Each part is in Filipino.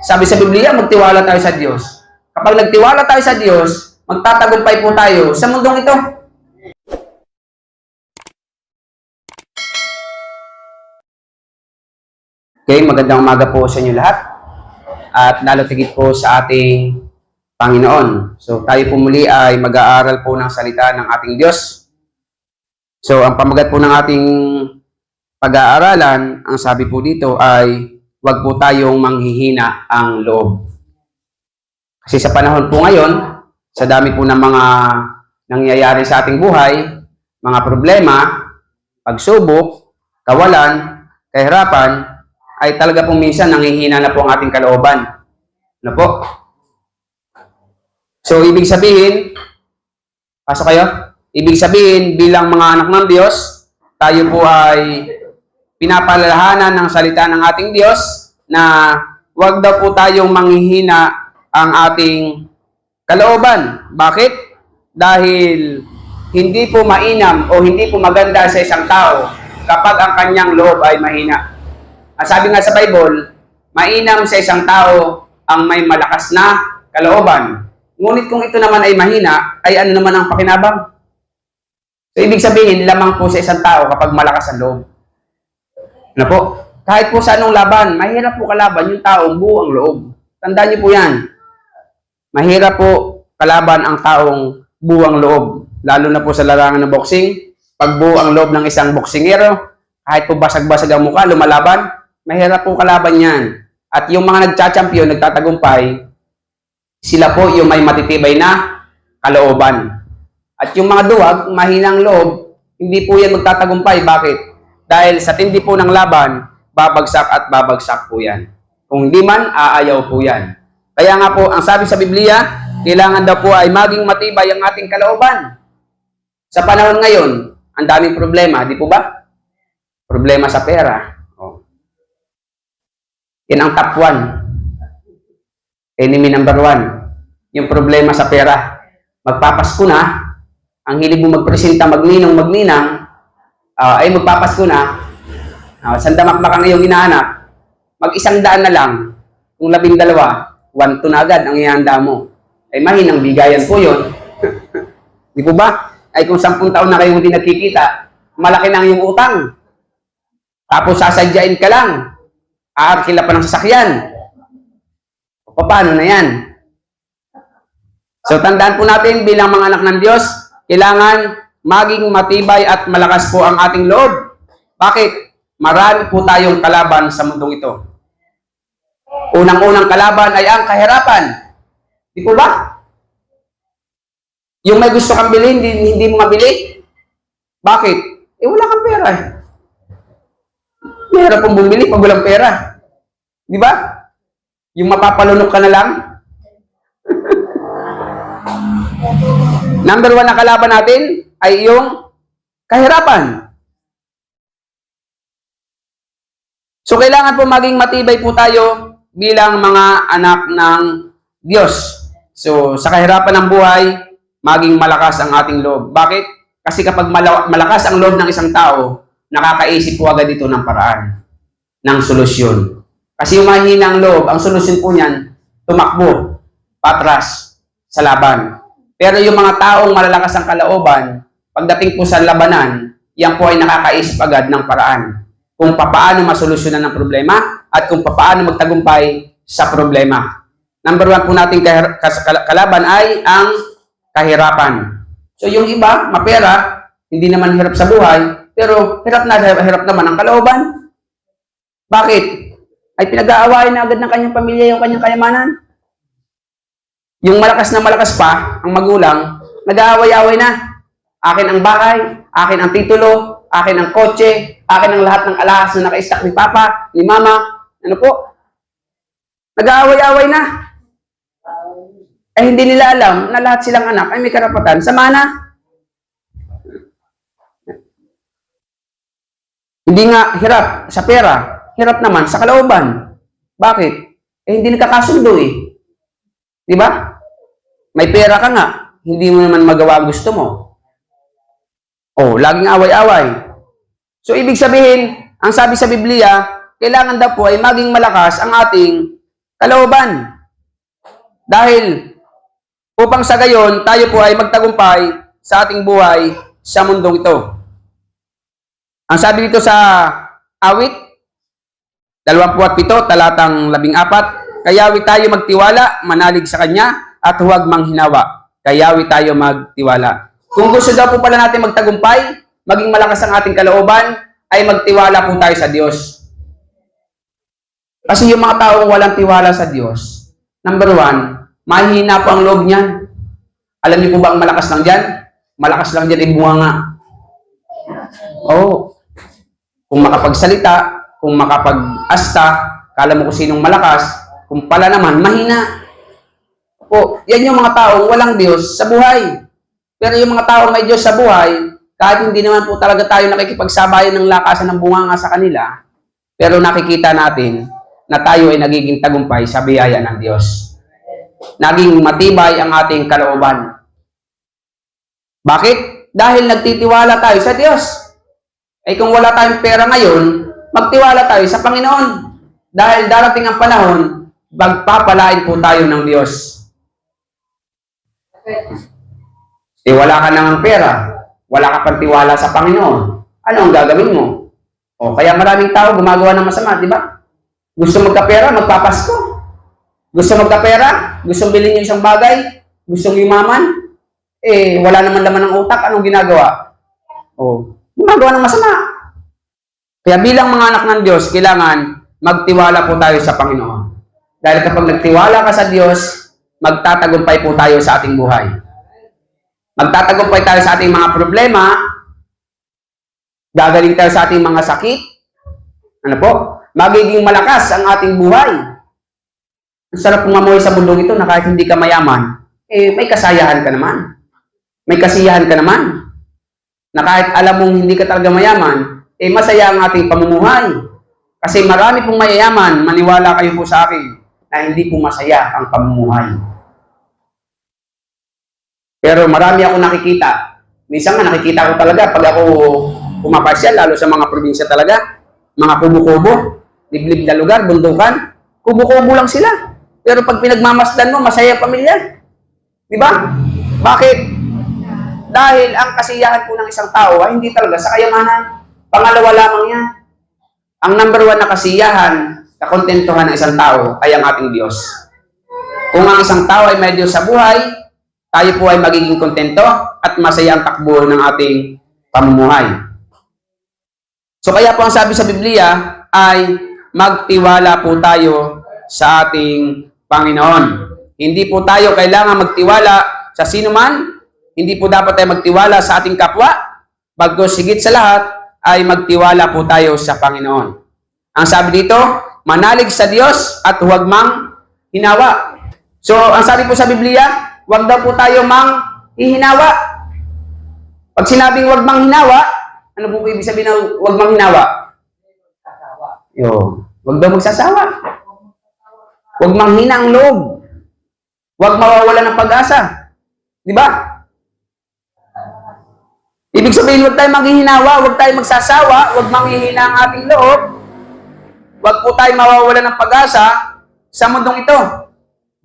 Sabi sa Biblia, magtiwala tayo sa Diyos. Kapag nagtiwala tayo sa Diyos, magtatagumpay po tayo sa mundong ito. Okay, magandang umaga po sa inyo lahat. At lalo tigit po sa ating Panginoon. So tayo po muli ay mag-aaral po ng salita ng ating Diyos. So ang pamagat po ng ating pag-aaralan, ang sabi po dito ay huwag po tayong manghihina ang loob. Kasi sa panahon po ngayon, sa dami po ng mga nangyayari sa ating buhay, mga problema, pagsubok, kawalan, kahirapan, ay talaga pong minsan nanghihina na po ang ating kalooban. Ano po? So, ibig sabihin, pasok kayo? Ibig sabihin, bilang mga anak ng Diyos, tayo po ay pinapalalahanan ng salita ng ating Diyos na huwag daw po tayong manghihina ang ating kalooban. Bakit? Dahil hindi po mainam o hindi po maganda sa isang tao kapag ang kanyang loob ay mahina. Ang sabi nga sa Bible, mainam sa isang tao ang may malakas na kalooban. Ngunit kung ito naman ay mahina, ay ano naman ang pakinabang? So, ibig sabihin, lamang po sa isang tao kapag malakas ang loob. Ano po? Kahit po sa anong laban, mahirap po kalaban yung taong buo ang loob. Tandaan niyo po yan. Mahirap po kalaban ang taong buo ang loob. Lalo na po sa larangan ng boxing. Pag buo ang loob ng isang boksingero, kahit po basag-basag ang mukha, lumalaban, mahirap po kalaban yan. At yung mga nagcha-champion, nagtatagumpay, sila po yung may matitibay na kalooban. At yung mga duwag, mahinang loob, hindi po yan magtatagumpay. Bakit? Dahil sa tindi po ng laban, babagsak at babagsak po yan. Kung hindi man, aayaw po yan. Kaya nga po, ang sabi sa Biblia, kailangan daw po ay maging matibay ang ating kalooban. Sa panahon ngayon, ang daming problema, di po ba? Problema sa pera. Yan ang top 1. Enemy number 1. Yung problema sa pera. Magpapasko na, ang hilig mo magpresenta, magninang, ay magpapasko na, sandamakmak ang iyong hinahanap, mag-100 na lang, kung 12, 1 na agad ang ihanda mo. Ay mahinang bigayan po yun. Di po ba? Ay kung 10 taon na kayong hindi nagkikita, malaki na ang iyong utang. Tapos sasadyain ka lang. Aarkila pa ng sasakyan. O paano na yan? So tandaan po natin bilang mga anak ng Diyos, kailangan maging matibay at malakas po ang ating loob. Bakit? Marami po tayong kalaban sa mundong ito. Unang-unang kalaban ay ang kahirapan. Di po ba? Yung may gusto kang bilhin, hindi mo mabili. Bakit? Wala kang pera eh. Mahirap pong bumili pag walang pera. Di ba? Yung mapapalunok ka na lang. Number 1 na kalaban natin ay yung kahirapan. So, kailangan po maging matibay po tayo bilang mga anak ng Diyos. So, sa kahirapan ng buhay, maging malakas ang ating loob. Bakit? Kasi kapag malakas ang loob ng isang tao, nakakaisip po agad ito ng paraan, ng solusyon. Kasi yung mahinang loob, ang solusyon po niyan, tumakbo, patras, sa laban. Pero yung mga taong malalakas ang kalooban, pagdating po sa labanan, yan po ay nakakaisip agad ng paraan kung paano masolusyonan ang problema at kung paano magtagumpay sa problema. Number 1 po nating kalaban ay ang kahirapan. So yung iba, mapera, hindi naman hirap sa buhay, pero hirap naman ang kalooban. Bakit? Ay pinag-aawain na agad ng kanyang pamilya yung kanyang kayamanan. Yung malakas na malakas pa, ang magulang, nag-aaway-away na. Akin ang bahay, akin ang titulo, akin ang kotse, akin ang lahat ng alahas na naka-stack ni Papa, ni Mama. Ano po? Nag-aaway-away na. Eh hindi nila alam na lahat silang anak ay may karapatan sa mana. Hindi nga hirap sa pera, hirap naman sa kalooban. Bakit? Eh hindi nagkakasundo eh. Di ba? May pera ka nga, hindi mo naman magawa ang gusto mo. Oh, laging away-away. So, ibig sabihin, ang sabi sa Biblia, kailangan daw po ay maging malakas ang ating kalooban. Dahil upang sa gayon, tayo po ay magtagumpay sa ating buhay sa mundong ito. Ang sabi dito sa awit, 27, talatang 14, kayawi tayo magtiwala, manalig sa Kanya, at huwag manghinawa. Kayawi tayo magtiwala. Kung gusto daw po pala natin magtagumpay, maging malakas ang ating kalooban, ay magtiwala po tayo sa Diyos. Kasi yung mga taong walang tiwala sa Diyos, number 1, mahina po ang loob niyan. Alam niyo po ba ang malakas lang dyan? Malakas lang dyan, ibunganga. Oo. Kung makapagsalita, kung makapag-asta, kala mo kung sinong malakas, kung pala naman, mahina. O, yan yung mga taong walang Diyos sa buhay. Pero yung mga taong may Diyos sa buhay, kahit hindi naman po talaga tayo nakikipagsabayan ng lakasan ng bunganga sa kanila, pero nakikita natin na tayo ay nagiging tagumpay sa biyaya ng Diyos. Naging matibay ang ating kalooban. Bakit? Dahil nagtitiwala tayo sa Diyos. Ay kung wala tayong pera ngayon, magtiwala tayo sa Panginoon. Dahil darating ang panahon, magpapalain po tayo ng Diyos. Eh wala ka nang pera, wala ka pang tiwala sa Panginoon, ano ang gagawin mo? O kaya maraming tao gumagawa ng masama, di ba? Gusto magkapera, magpapasko. Gusto magkapera, gustong bilhin yung isang bagay, gustong yumaman, eh wala naman laman ng utak, anong ginagawa? O, gumagawa ng masama. Kaya bilang mga anak ng Diyos, kailangan magtiwala po tayo sa Panginoon. Dahil kapag nagtiwala ka sa Diyos, magtatagumpay po tayo sa ating buhay. Magtatagumpay tayo sa ating mga problema, gagaling tayo sa ating mga sakit, ano po? Magiging malakas ang ating buhay. Ang sarap pumamuhay sa mundong ito na kahit hindi ka mayaman, eh may kasayahan ka naman. May kasiyahan ka naman. Na kahit alam mong hindi ka talaga mayaman, eh masaya ang ating pamumuhay. Kasi marami pong mayayaman, maniwala kayo po sa akin, na hindi po masaya ang pamumuhay. Pero marami ako nakikita. Minsan nga nakikita ko talaga pag ako pumapasyal, lalo sa mga probinsya talaga, mga kubo-kubo, liblib na lugar, bundukan, kubo-kubo lang sila. Pero pag pinagmamasdan mo, masaya ang pamilya. Di ba? Bakit? Dahil ang kasiyahan po ng isang tao ay hindi talaga sa kayamanan. Pangalawa lamang yan. Ang number 1 na kasiyahan, kakontentuhan ng isang tao ay ang ating Diyos. Kung ang isang tao ay may Diyos sa buhay, tayo po ay magiging kontento at masaya ang takbo ng ating pamumuhay. So kaya po ang sabi sa Biblia ay magtiwala po tayo sa ating Panginoon. Hindi po tayo kailangan magtiwala sa sino man. Hindi po dapat tayo magtiwala sa ating kapwa. Bagkus higit sa lahat ay magtiwala po tayo sa Panginoon. Ang sabi dito, manalig sa Diyos at huwag mang hinawa. So ang sabi po sa Biblia, huwag daw po tayo mang ihinawa. Pag sinabing huwag mang hinawa, ano po ibig sabihin ng huwag mang hinawa? Huwag daw magsasawa. Huwag manghina ang loob. Huwag mawawala ng pag-asa. Di ba? Ibig sabihin, huwag tayo maghihinawa, huwag tayo magsasawa, huwag manghihina ang ating loob. Huwag po tayo mawawala ng pag-asa sa mundong ito.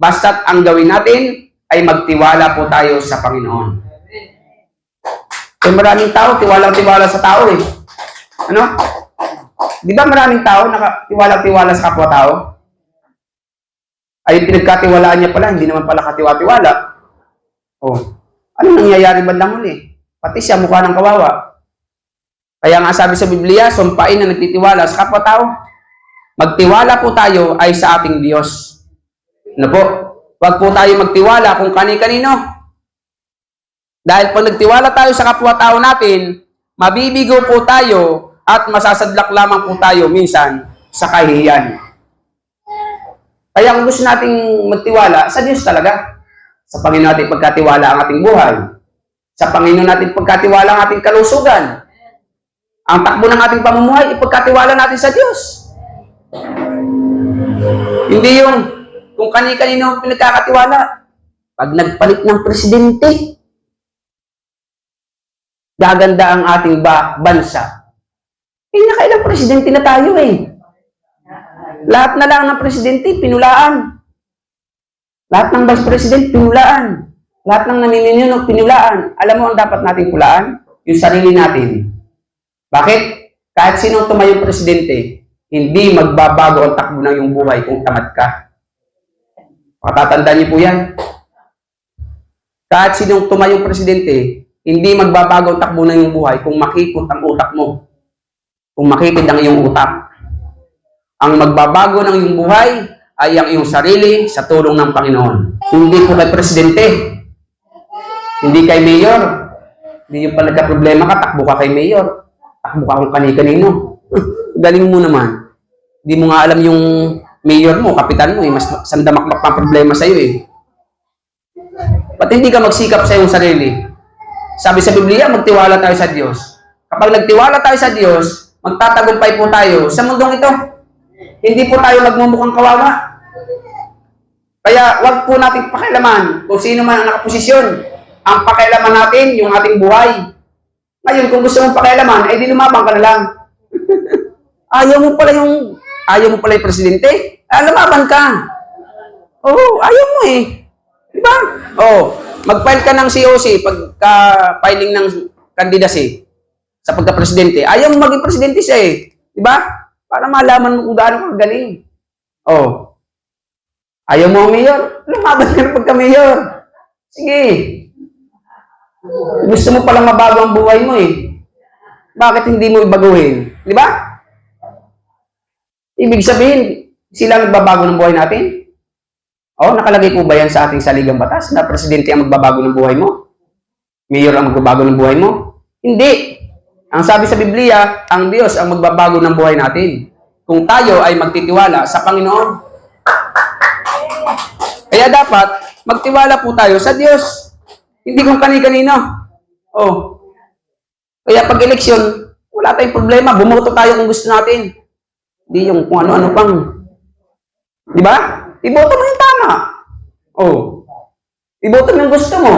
Basta't ang gawin natin ay magtiwala po tayo sa Panginoon. Kaya maraming tao, tiwala sa tao eh. Ano? Di ba maraming tao tiwala sa kapwa-tao? Ay pinagkatiwalaan niya pala, hindi naman pala katiwa-tiwala. Oh, ano nangyayari bandang huli? Pati siya mukha ng kawawa. Kaya nga sabi sa Biblia, sumpain na nagtitiwala sa kapwa-tao. Magtiwala po tayo ay sa ating Diyos. Ano po? Huwag po tayo magtiwala kung kani-kanino. Dahil pag nagtiwala tayo sa kapwa-tao natin, mabibigo po tayo at masasadlak lamang po tayo minsan sa kahihiyan. Kaya kung gusto nating magtiwala, sa Diyos talaga. Sa Panginoon natin pagkatiwala ang ating buhay. Sa Panginoon natin pagkatiwala ang ating kalusugan. Ang takbo ng ating pamumuhay, ipagkatiwala natin sa Diyos. Hindi yung kung kani-kanino pinagkakatiwala. Pag nagpalit ng presidente, gaganda ang ating bansa. Eh, nakailang presidente na tayo eh. Lahat na lang ng presidente, pinulaan. Lahat ng vice president, pinulaan. Lahat ng namiminuno, pinulaan. Alam mo ang dapat nating pulaan? Yung sarili natin. Bakit? Kahit sinong tumayong presidente, hindi magbabago ang takbo ng iyong buhay kung tamad ka. Patatandaan niyo po yan. Kahit sinong tumayong presidente, hindi magbabago ang takbo ng iyong buhay kung makikot ang utak mo. Kung makikit ang iyong utak. Ang magbabago ng iyong buhay ay ang iyong sarili sa tulong ng Panginoon. Hindi po kay presidente. Hindi kay mayor. Hindi yung pala nagka-problema ka, takbo ka kay mayor. Takbo ka kung kani-kanino. Galing mo naman. Hindi mo nga alam yung mayor mo, kapitan mo, mas sandamakmak pa problema sa'yo eh. Ba't hindi ka magsikap sa iyong sarili? Sabi sa Biblia, magtiwala tayo sa Diyos. Kapag nagtiwala tayo sa Diyos, magtatagumpay po tayo sa mundong ito. Hindi po tayo magmumukhang kawawa. Kaya wag po natin pakialaman kung sino man ang nakaposisyon. Ang pakialaman natin, yung ating buhay. Ngayon, kung gusto mong pakialaman, ay di lumabang ka na lang. ayaw mo pala yung presidente? Lumaban ka. Oo, ayaw mo eh. Diba? Oo, mag-file ka ng COC pagka-filing ng candidacy sa pagka-presidente. Ayaw mo maging presidente siya eh. Diba? Para malaman mo kung gaano ka galing. Oh. Ayaw mo mayor? Lumaban ka na pagka-mayor. Sige. Gusto mo palang mabago ang buhay mo eh. Bakit hindi mo ibaguhin? Di ba? Ibig sabihin, sila nagbabago ng buhay natin? Oh, nakalagay po ba yan sa ating saligang batas na presidente ang magbabago ng buhay mo? Mayor ang magbabago ng buhay mo? Hindi. Ang sabi sa Biblia, ang Diyos ang magbabago ng buhay natin. Kung tayo ay magtitiwala sa Panginoon. Kaya dapat, magtiwala po tayo sa Diyos. Hindi kung kani-kanino. Oh. Kaya pag eleksyon, wala tayong problema. Bumoto tayo kung gusto natin. Hindi yung kung ano-ano pang. Di ba? Iboto mo yung tama. Oh. Iboto mo yung gusto mo.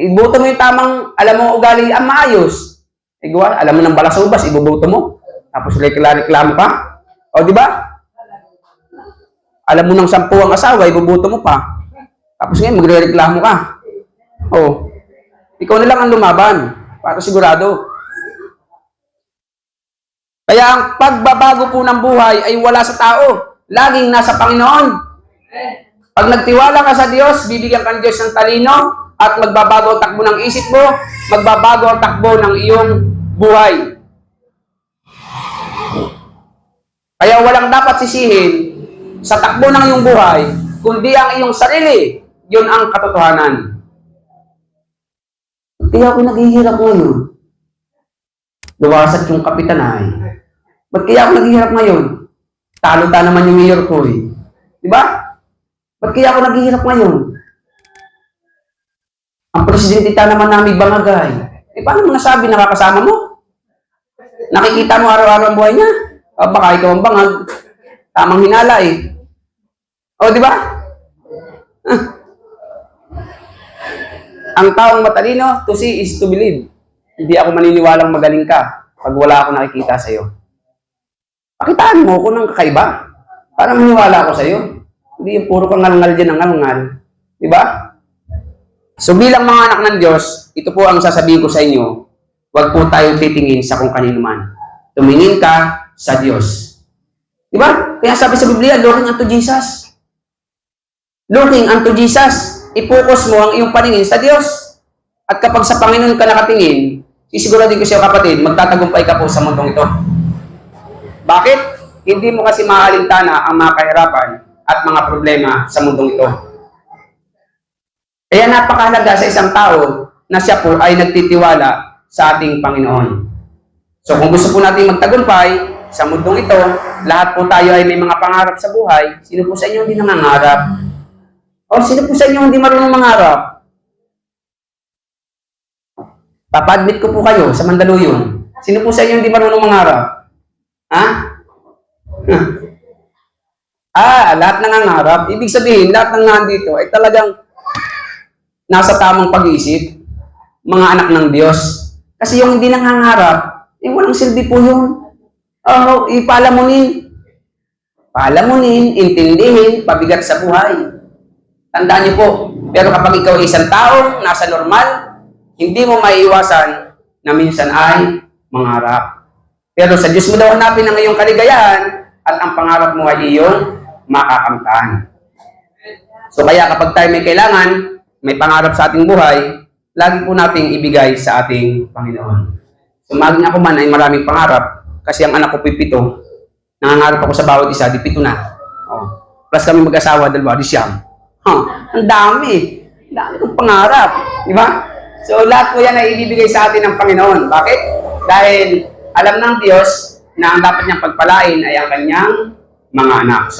Iboto mo yung tamang, alam mo ugali ang maayos. Igawa, alam mo ng balasubas, iboboto mo. Tapos reklamo ka. O, di ba? Alam mo ng 10 ang asawa, iboboto mo pa. Tapos ngayon, magre-reklamo ka. O, ikaw na lang ang lumaban. Para sigurado. Kaya ang pagbabago po ng buhay ay wala sa tao. Laging nasa Panginoon. Pag nagtiwala ka sa Diyos, bibigyan ka ng Diyos ng talino at magbabago ang takbo ng isip mo, magbabago ang takbo ng iyong buhay. Kaya walang dapat sisihin sa takbo ng iyong buhay, kundi ang iyong sarili. Yun ang katotohanan. Kaya ako naghihirap ngayon. Luwasat yung kapitan ay. Ba't kaya ako naghihirap ngayon? Talo-ta naman yung mayor ko eh. Diba? Ba't kaya ako naghihirap ngayon? Ang presidente naman namin bangagay. Eh, paano mo nasabi nakakasama mo? Nakikita mo araw-araw ang buhay niya? O, baka ikaw ang bangag. Tamang hinala eh. O, di ba? Ang taong matalino, to see is to believe. Hindi ako maniniwalang magaling ka pag wala akong nakikita sa'yo. Pakitaan mo ko ng kakaiba para maniwala ako sa'yo. Hindi yung puro kang ngal-ngal dyan ng ngal-ngal. Di ba? So bilang mga anak ng Diyos, ito po ang sasabihin ko sa inyo, huwag po tayong titingin sa kung kanino man. Tumingin ka sa Diyos. Di ba? Kaya sabi sa Biblia, looking unto Jesus. Looking unto Jesus. I-focus mo ang iyong paningin sa Diyos. At kapag sa Panginoon ka nakatingin, sisiguradin ko siya kapatid, magtatagumpay ka po sa mundong ito. Bakit? Hindi mo kasi maaalintana ang mga kahirapan at mga problema sa mundong ito. Kaya napakahalaga sa isang tao na siya po ay nagtitiwala sa ating Panginoon. So kung gusto po natin magtagumpay sa mundong ito, lahat po tayo ay may mga pangarap sa buhay. Sino po sa inyo hindi nangangarap? O sino po sa inyo hindi marunong mangarap? Papa-admit ko po kayo sa Mandaluyong. Sino po sa inyo hindi marunong mangarap? Ha? Lahat nangangarap. Ibig sabihin, lahat ng nandito ay talagang nasa tamang pag-iisip. Mga anak ng Diyos. Kasi yung hindi nangangarap, walang silbi po yun. Ipalamunin. palamunin, intindihin, pabigat sa buhay. Tandaan niyo po, pero kapag ikaw ay isang tao, nasa normal, hindi mo maiiwasan na minsan ay mangarap. Pero sa Diyos mo daw hanapin ang iyong kaligayahan at ang pangarap mo ay iyong makakamtan. So kaya kapag tayo may kailangan, may pangarap sa ating buhay, lagi po nating ibigay sa ating Panginoon. So maging ako man ay maraming pangarap, kasi ang anak ko 7, nangangarap ako sa bawat isa, di 7 na. Oh. Plus kami mag-asawa, 2, di 9. Ang dami. Ang dami kong pangarap. Di ba? So, lahat po yan ay ibibigay sa atin ng Panginoon. Bakit? Dahil alam ng Diyos na ang dapat niyang pagpalain ay ang kanyang mga anak. So,